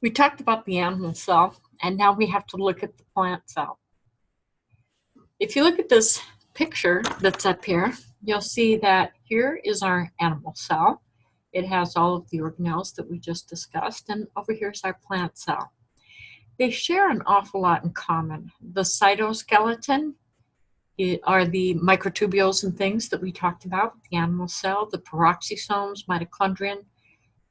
We talked about the animal cell, and now we have to look at the plant cell. If you look at this picture that's up here, you'll see that here is our animal cell. It has all of the organelles that we just discussed, and over here is our plant cell. They share an awful lot in common. The cytoskeleton are the microtubules and things that we talked about with the animal cell, the peroxisomes, mitochondrion,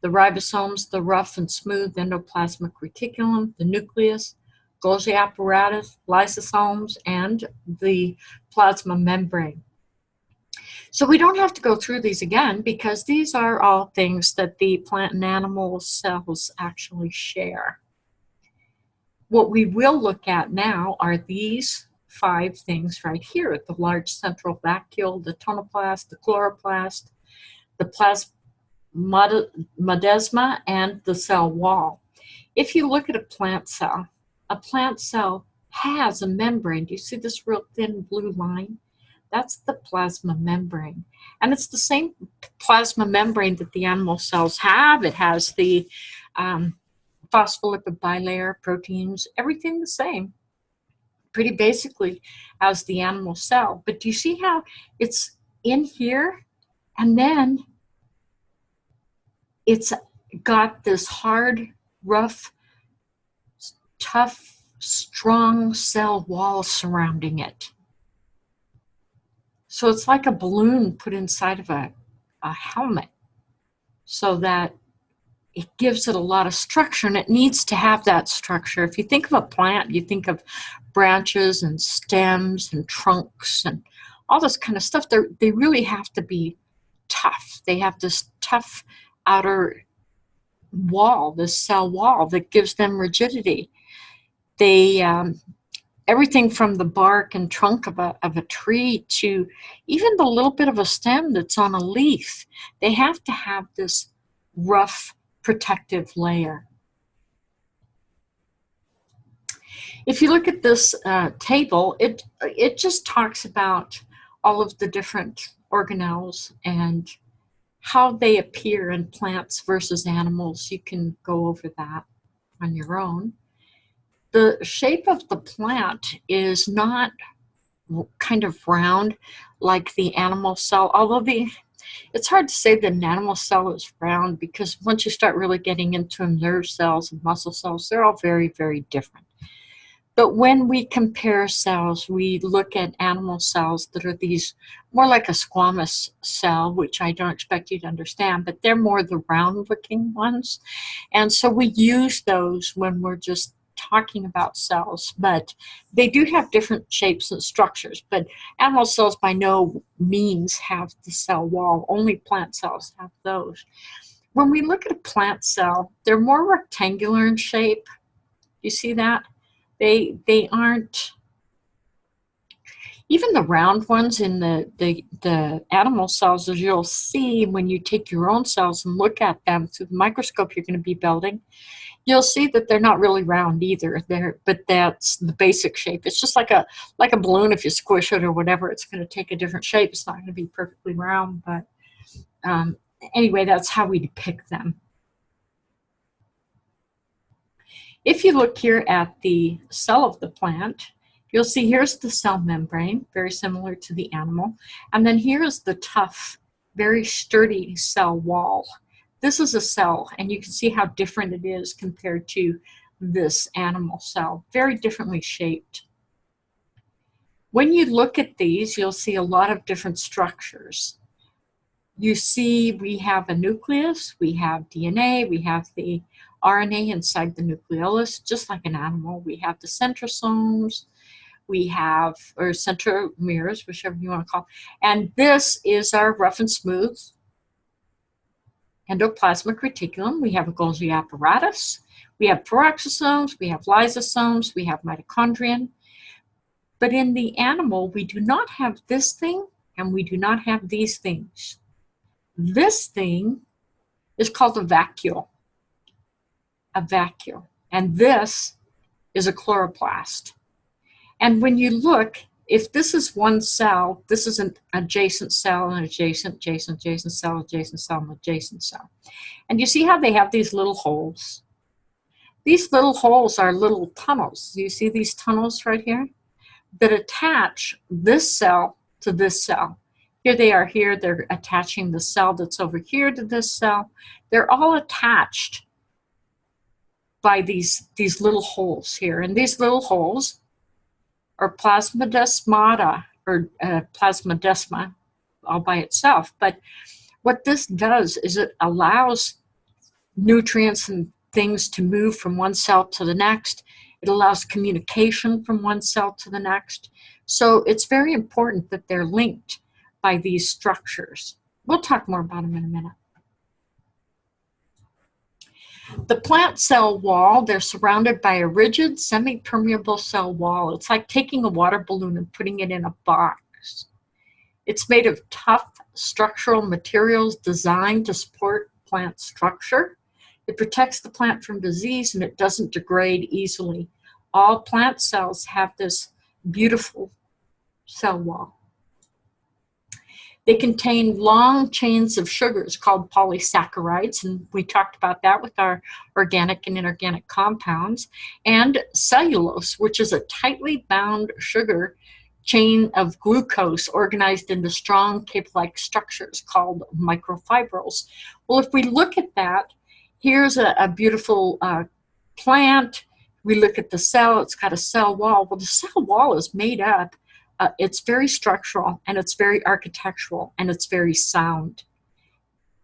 the ribosomes, the rough and smooth endoplasmic reticulum, the nucleus, Golgi apparatus, lysosomes, and the plasma membrane. So we don't have to go through these again because these are all things that the plant and animal cells actually share. What we will look at now are these 5 things right here: the large central vacuole, the tonoplast, the chloroplast, the plasmodesma, and the cell wall. If you look at a plant cell has a membrane. Do you see this real thin blue line? That's the plasma membrane. And it's the same plasma membrane that the animal cells have. It has the phospholipid bilayer, proteins, everything the same, pretty basically as the animal cell. But do you see how it's in here and then it's got this hard, rough, tough, strong cell wall surrounding it? So it's like a balloon put inside of a helmet so that it gives it a lot of structure, and it needs to have that structure. If you think of a plant, you think of branches and stems and trunks and all this kind of stuff. They really have to be tough. They have this tough outer wall, this cell wall that gives them rigidity. They everything from the bark and trunk of a tree to even the little bit of a stem that's on a leaf, they have to have this rough protective layer. If you look at this table, it just talks about all of the different organelles and how they appear in plants versus animals. You can go over that on your own. The shape of the plant is not kind of round like the animal cell, although it's hard to say that an animal cell is round because once you start really getting into nerve cells and muscle cells, they're all very, very different. But when we compare cells, we look at animal cells that are these more like a squamous cell, which I don't expect you to understand, but they're more the round-looking ones. And so we use those when we're just talking about cells, but they do have different shapes and structures. But animal cells by no means have the cell wall. Only plant cells have those. When we look at a plant cell, they're more rectangular in shape. You see that? They aren't, even the round ones in the animal cells, as you'll see when you take your own cells and look at them through the microscope you're going to be building, you'll see that they're not really round either. But that's the basic shape. It's just like a balloon. If you squish it or whatever, it's going to take a different shape. It's not going to be perfectly round, but anyway, that's how we depict them. If you look here at the cell of the plant, you'll see here's the cell membrane, very similar to the animal. And then here's the tough, very sturdy cell wall. This is a cell, and you can see how different it is compared to this animal cell, very differently shaped. When you look at these, you'll see a lot of different structures. You see we have a nucleus, we have DNA, we have the RNA inside the nucleolus, just like an animal. We have the centrosomes, we have, or centromeres, whichever you want to call it. And this is our rough and smooth endoplasmic reticulum. We have a Golgi apparatus, we have peroxisomes, we have lysosomes, we have mitochondrion. But in the animal, we do not have this thing, and we do not have these things. This thing is called a vacuole. And this is a chloroplast. And when you look, if this is one cell, this is an adjacent cell, an adjacent cell, adjacent cell, and adjacent cell. And you see how they have these little holes? These little holes are little tunnels. You see these tunnels right here that attach this cell to this cell. Here they are here, they're attaching the cell that's over here to this cell. They're all attached by these little holes here. And these little holes are plasmodesmata, or plasmodesma all by itself. But what this does is it allows nutrients and things to move from one cell to the next. It allows communication from one cell to the next. So it's very important that they're linked by these structures. We'll talk more about them in a minute. The plant cell wall, they're surrounded by a rigid, semi-permeable cell wall. It's like taking a water balloon and putting it in a box. It's made of tough structural materials designed to support plant structure. It protects the plant from disease and it doesn't degrade easily. All plant cells have this beautiful cell wall. They contain long chains of sugars called polysaccharides, and we talked about that with our organic and inorganic compounds, and cellulose, which is a tightly bound sugar chain of glucose organized into strong cable-like structures called microfibrils. Well, if we look at that, here's a beautiful plant. We look at the cell, it's got a cell wall. Well, the cell wall is made up. It's very structural, and it's very architectural, and it's very sound.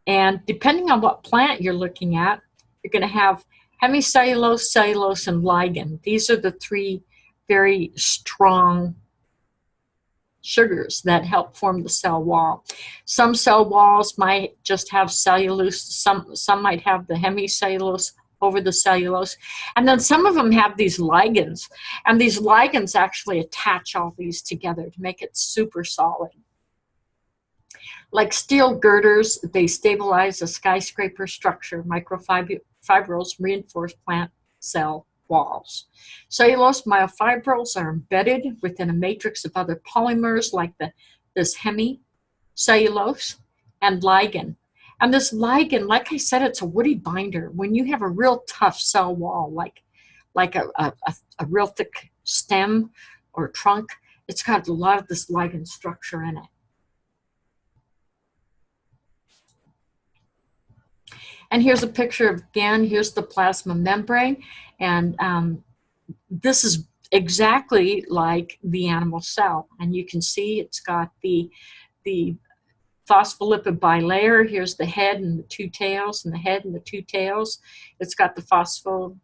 And depending on what plant you're looking at, you're going to have hemicellulose, cellulose, and ligand. These are the three very strong sugars that help form the cell wall. Some cell walls might just have cellulose, some might have the hemicellulose over the cellulose, and then some of them have these ligands, and these ligands actually attach all these together to make it super solid. Like steel girders, they stabilize a skyscraper structure. Microfibrils reinforce plant cell walls. Cellulose myofibrils are embedded within a matrix of other polymers like this hemicellulose and ligand. And this ligand, like I said, it's a woody binder. When you have a real tough cell wall, like a real thick stem or trunk, it's got a lot of this ligand structure in it. And here's a picture of, again, here's the plasma membrane. And this is exactly like the animal cell. And you can see it's got the phospholipid bilayer. Here's the head and the two tails, and the head and the two tails. It's got the phospholipid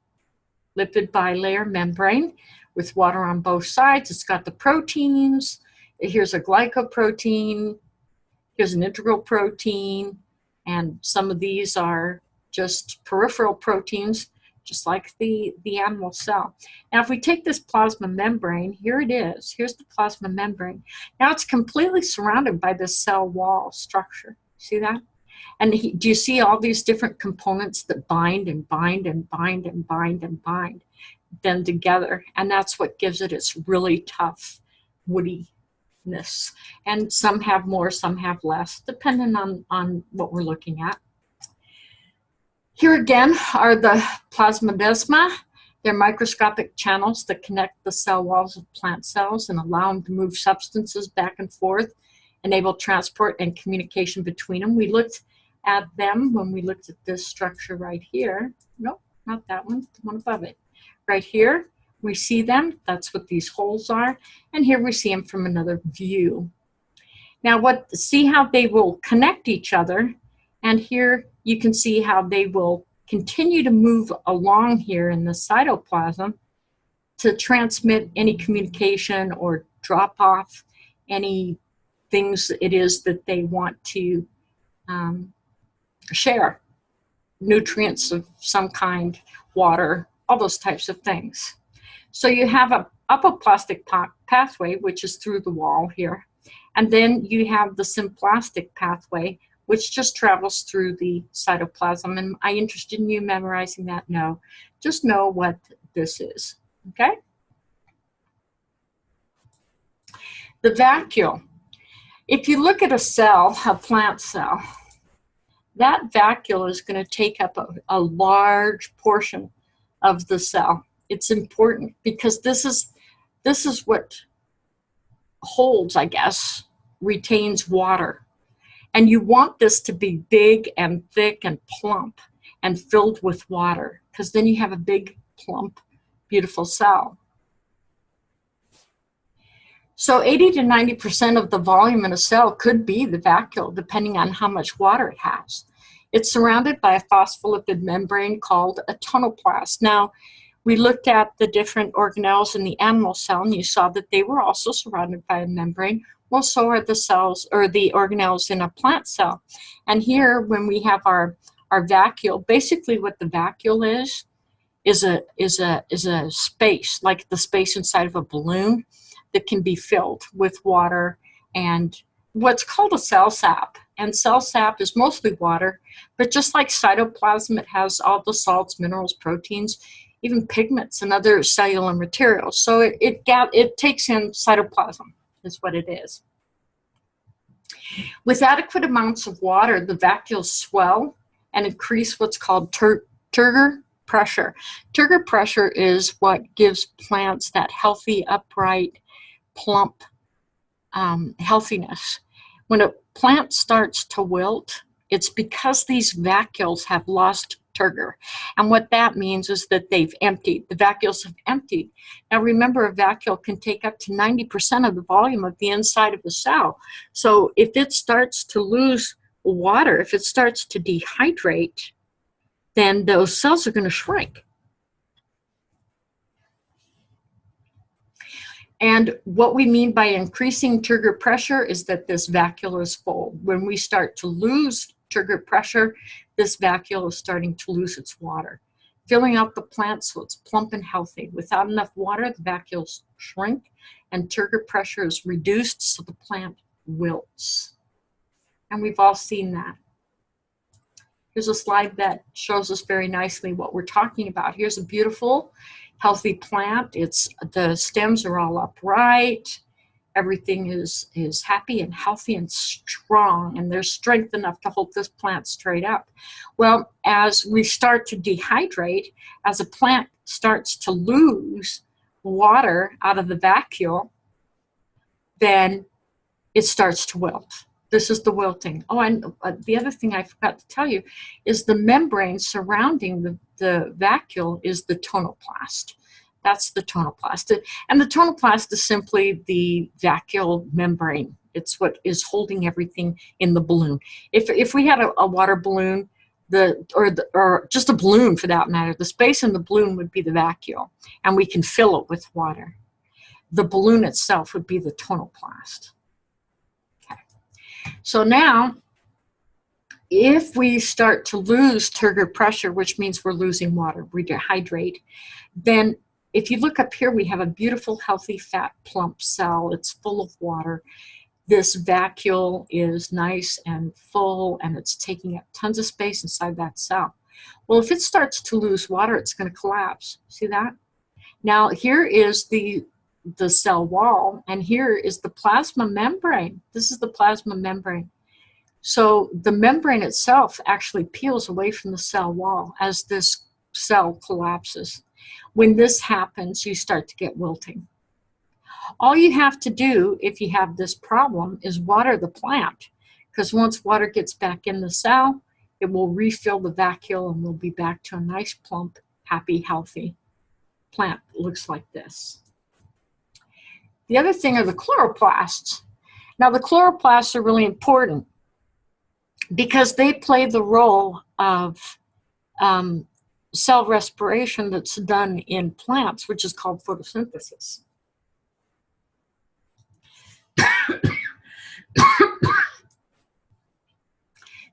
bilayer membrane with water on both sides. It's got the proteins. Here's a glycoprotein. Here's an integral protein. And some of these are just peripheral proteins, just like the animal cell. Now, if we take this plasma membrane, here it is. Here's the plasma membrane. Now it's completely surrounded by this cell wall structure. See that? And do you see all these different components that bind and bind and bind and bind and bind them together? And that's what gives it its really tough woodiness. And some have more, some have less, depending on what we're looking at. Here again are the plasmodesma. They're microscopic channels that connect the cell walls of plant cells and allow them to move substances back and forth, enable transport and communication between them. We looked at them when we looked at this structure right here. Nope, not that one, the one above it. Right here, we see them. That's what these holes are. And here we see them from another view. Now, see how they will connect each other. And here you can see how they will continue to move along here in the cytoplasm to transmit any communication or drop off any things it is that they want to share. Nutrients of some kind, water, all those types of things. So you have a apoplastic pathway, which is through the wall here. And then you have the symplastic pathway, which just travels through the cytoplasm. And are you interested in you memorizing that? No. Just know what this is, okay? The vacuole. If you look at a cell, a plant cell, that vacuole is going to take up a large portion of the cell. It's important because this is what holds, I guess, retains water. And you want this to be big and thick and plump and filled with water, because then you have a big, plump, beautiful cell. So 80 to 90% of the volume in a cell could be the vacuole, depending on how much water it has. It's surrounded by a phospholipid membrane called a tonoplast. Now, we looked at the different organelles in the animal cell, and you saw that they were also surrounded by a membrane. Well, so are the cells, or the organelles in a plant cell. And here, when we have our vacuole, basically what the vacuole is a space, like the space inside of a balloon, that can be filled with water and what's called a cell sap. And cell sap is mostly water, but just like cytoplasm, it has all the salts, minerals, proteins, even pigments and other cellular materials. So it takes in cytoplasm, is what it is. With adequate amounts of water, the vacuoles swell and increase what's called turgor pressure. Turgor pressure is what gives plants that healthy, upright, plump healthiness. When a plant starts to wilt, it's because these vacuoles have lost turgor. And what that means is that they've emptied. The vacuoles have emptied. Now remember, a vacuole can take up to 90% of the volume of the inside of the cell. So if it starts to lose water, if it starts to dehydrate, then those cells are going to shrink. And what we mean by increasing turgor pressure is that this vacuole is full. When we start to lose turgor pressure, this vacuole is starting to lose its water, filling out the plant so it's plump and healthy. Without enough water, the vacuoles shrink and turgor pressure is reduced, so the plant wilts. And we've all seen that. Here's a slide that shows us very nicely what we're talking about. Here's a beautiful, healthy plant. The stems are all upright. Everything is happy and healthy and strong, and there's strength enough to hold this plant straight up. Well, as we start to dehydrate, as a plant starts to lose water out of the vacuole, then it starts to wilt. This is the wilting. Oh, and the other thing I forgot to tell you is the membrane surrounding the vacuole is the tonoplast. That's the tonoplast. And the tonoplast is simply the vacuole membrane. It's what is holding everything in the balloon. If we had a water balloon, or just a balloon for that matter, the space in the balloon would be the vacuole, and we can fill it with water. The balloon itself would be the tonoplast. So now, if we start to lose turgor pressure, which means we're losing water, we dehydrate, then if you look up here, we have a beautiful, healthy, fat, plump cell. It's full of water. This vacuole is nice and full, and it's taking up tons of space inside that cell. Well, if it starts to lose water, it's going to collapse. See that? Now, here is the cell wall, and here is the plasma membrane. This is the plasma membrane. So the membrane itself actually peels away from the cell wall as this cell collapses. When this happens, you start to get wilting. All you have to do if you have this problem is water the plant, because once water gets back in the cell, it will refill the vacuole and we'll be back to a nice, plump, happy, healthy plant. It looks like this. The other thing are the chloroplasts. Now, the chloroplasts are really important because they play the role of cell respiration that's done in plants, which is called photosynthesis.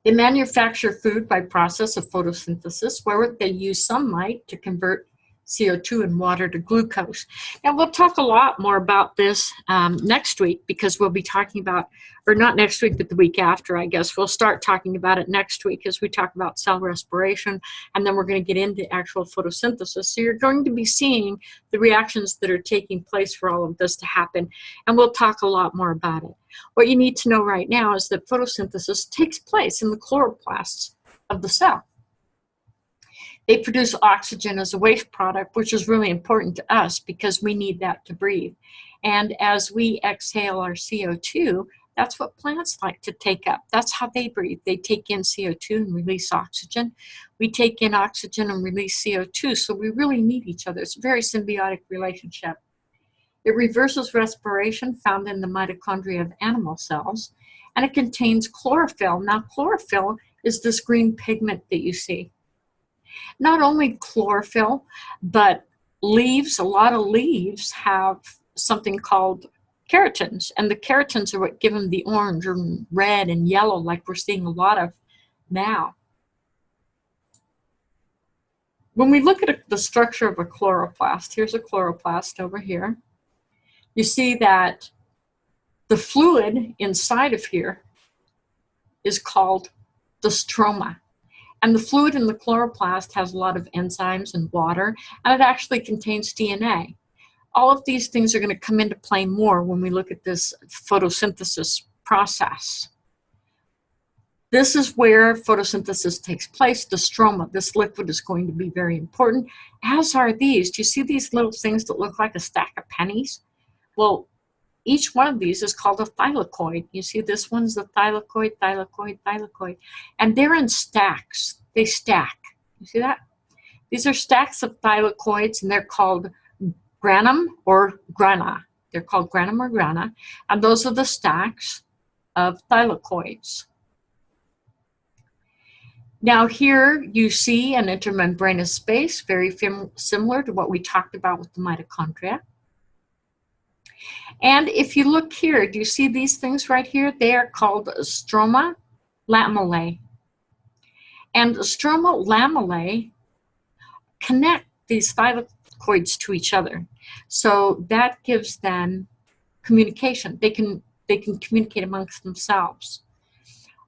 They manufacture food by process of photosynthesis, where they use sunlight to convert CO2 and water to glucose. Now, we'll talk a lot more about this next week, because we'll be talking about, or not next week, but the week after, I guess. We'll start talking about it next week as we talk about cell respiration, and then we're going to get into actual photosynthesis. So you're going to be seeing the reactions that are taking place for all of this to happen, and we'll talk a lot more about it. What you need to know right now is that photosynthesis takes place in the chloroplasts of the cell. They produce oxygen as a waste product, which is really important to us because we need that to breathe. And as we exhale our CO2, that's what plants like to take up. That's how they breathe. They take in CO2 and release oxygen. We take in oxygen and release CO2, so we really need each other. It's a very symbiotic relationship. It reverses respiration found in the mitochondria of animal cells, and it contains chlorophyll. Now, chlorophyll is this green pigment that you see. Not only chlorophyll, but leaves, a lot of leaves have something called keratins, and the keratins are what give them the orange or red and yellow like we're seeing a lot of now. When we look at the structure of a chloroplast, here's a chloroplast over here. You see that the fluid inside of here is called the stroma. And the fluid in the chloroplast has a lot of enzymes and water, and it actually contains DNA. All of these things are going to come into play more when we look at this photosynthesis process. This is where photosynthesis takes place. The stroma, this liquid, is going to be very important, as are these. Do you see these little things that look like a stack of pennies? Well, each one of these is called a thylakoid. You see this one's the thylakoid, thylakoid, thylakoid. And they're in stacks. They stack. You see that? These are stacks of thylakoids, and they're called granum or grana. They're called granum or grana. And those are the stacks of thylakoids. Now here you see an intermembranous space, very similar to what we talked about with the mitochondria. And if you look here, do you see these things right here? They are called stroma lamellae. And stroma lamellae connect these thylakoids to each other. So that gives them communication. They can communicate amongst themselves.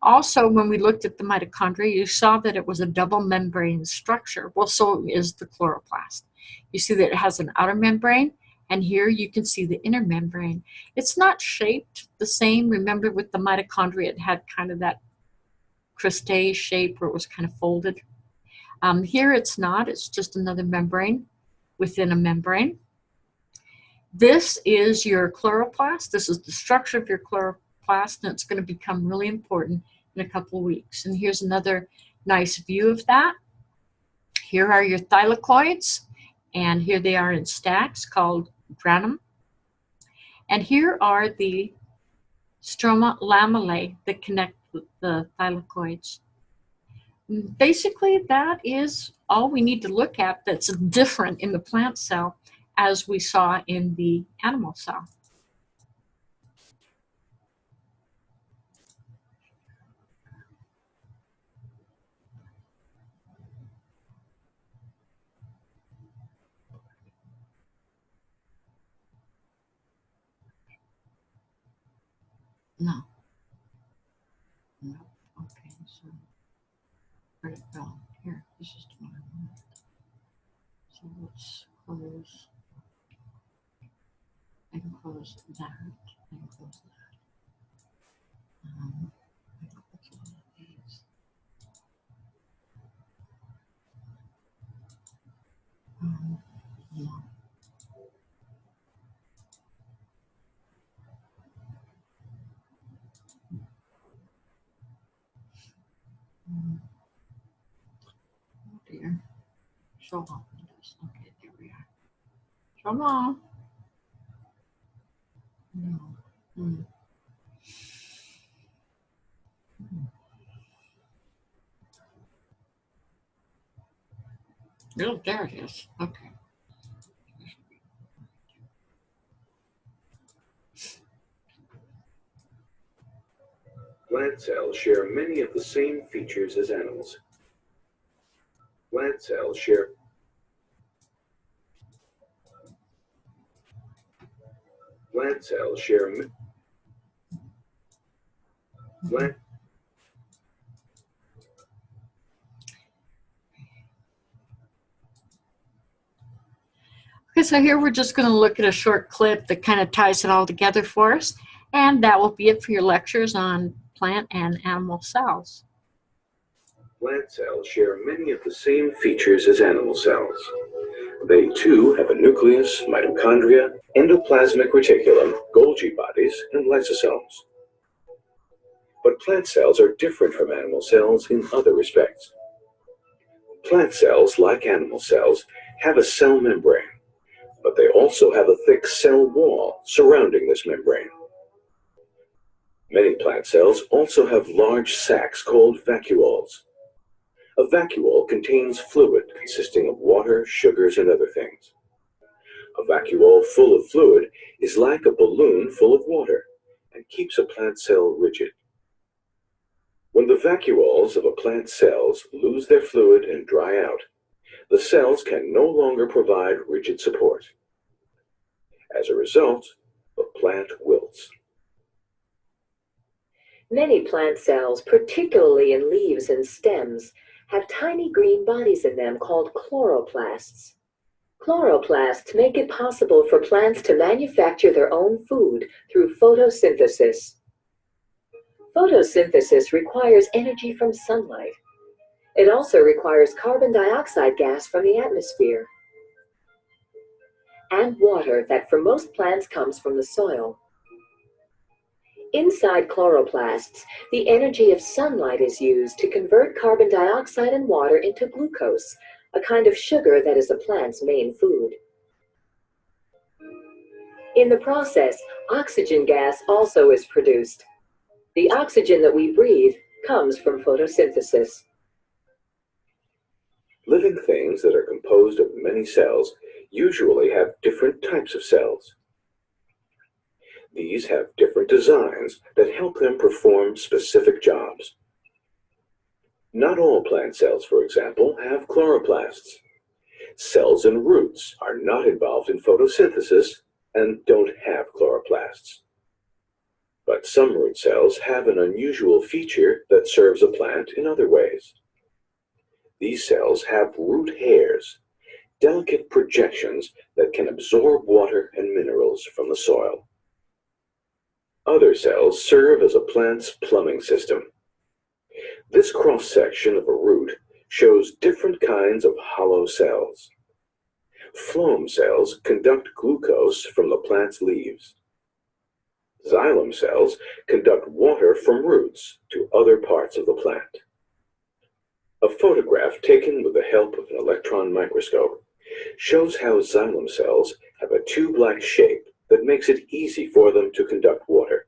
Also, when we looked at the mitochondria, you saw that it was a double membrane structure. Well, so is the chloroplast. You see that it has an outer membrane, and here you can see the inner membrane. It's not shaped the same. Remember with the mitochondria, it had kind of that cristae shape where it was kind of folded. Here it's not. It's just another membrane within a membrane. This is your chloroplast. This is the structure of your chloroplast, and it's going to become really important in a couple of weeks. And here's another nice view of that. Here are your thylakoids, and here they are in stacks called granum. And here are the stroma lamellae that connect with the thylakoids. Basically, that is all we need to look at that's different in the plant cell as we saw in the animal cell. No. No. Okay, so where'd it go? Here, this is the one I want. So let's close and close that and close that. And close all of these. No. Oh dear. Show off windows. Okay, there we are. Come on. No. Oh, there it is. Okay. Plant cells share many of the same features as animals. Plant cells share plant Okay, so here we're just going to look at a short clip that kind of ties it all together for us. And that will be it for your lectures on plant and animal cells. Plant cells share many of the same features as animal cells. They too have a nucleus, mitochondria, endoplasmic reticulum, Golgi bodies, and lysosomes. But plant cells are different from animal cells in other respects. Plant cells, like animal cells, have a cell membrane, but they also have a thick cell wall surrounding this membrane. Many plant cells also have large sacs called vacuoles. A vacuole contains fluid consisting of water, sugars, and other things. A vacuole full of fluid is like a balloon full of water and keeps a plant cell rigid. When the vacuoles of a plant's cells lose their fluid and dry out, the cells can no longer provide rigid support. As a result, the plant wilts. Many plant cells, particularly in leaves and stems, have tiny green bodies in them called chloroplasts. Chloroplasts make it possible for plants to manufacture their own food through photosynthesis. Photosynthesis requires energy from sunlight. It also requires carbon dioxide gas from the atmosphere and water that for most plants comes from the soil. Inside chloroplasts, the energy of sunlight is used to convert carbon dioxide and water into glucose, a kind of sugar that is a plant's main food. In the process, oxygen gas also is produced. The oxygen that we breathe comes from photosynthesis. Living things that are composed of many cells usually have different types of cells. These have different designs that help them perform specific jobs. Not all plant cells, for example, have chloroplasts. Cells and roots are not involved in photosynthesis and don't have chloroplasts. But some root cells have an unusual feature that serves a plant in other ways. These cells have root hairs, delicate projections that can absorb water and minerals from the soil. Other cells serve as a plant's plumbing system. This cross-section of a root shows different kinds of hollow cells. Phloem cells conduct glucose from the plant's leaves. Xylem cells conduct water from roots to other parts of the plant. A photograph taken with the help of an electron microscope shows how xylem cells have a tube-like shape that makes it easy for them to conduct water.